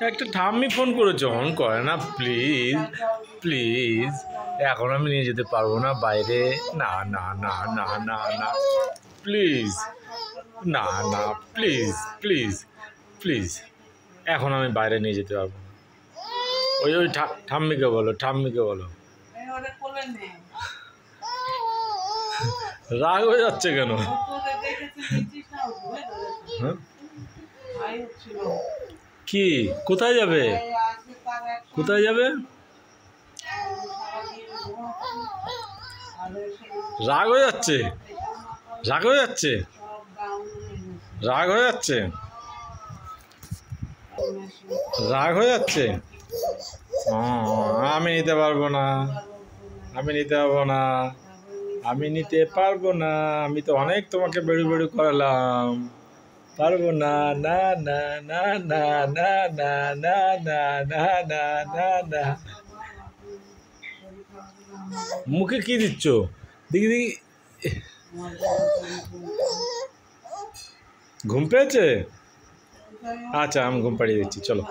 একটা ঠাম্মি ফোন করেছে, অন করে না প্লিজ প্লিজ। এখন আমি নিয়ে যেতে পারবো না বাইরে, না না না না না না প্লিজ, না না প্লিজ প্লিজ প্লিজ, এখন আমি বাইরে নিয়ে যেতে পারবো না। ওই ওই ঠাম্মিকে বলো, ঠাম্মিকে বলো। রাগ হয়ে যাচ্ছে কেন? হ্যাঁ কি, কোথায় যাবে, কোথায় যাবে? রাগ হয়ে যাচ্ছে, রাগ হয়ে যাচ্ছে, রাগ হয়ে যাচ্ছে, রাগ হয়ে যাচ্ছে। আমি নিতে পারবো না, আমি নিতে পারবো না, আমি নিতে পারবো না। আমি তো অনেক তোমাকে বেড়ু বেড়ু করালাম, পারবো না, না না না না না না না না না না না না। মুখে কি দিচ্ছ দেখি দেখি? ঘুম পেয়েছে? আচ্ছা আমি ঘুম পাড়িয়ে দিচ্ছি, চলো।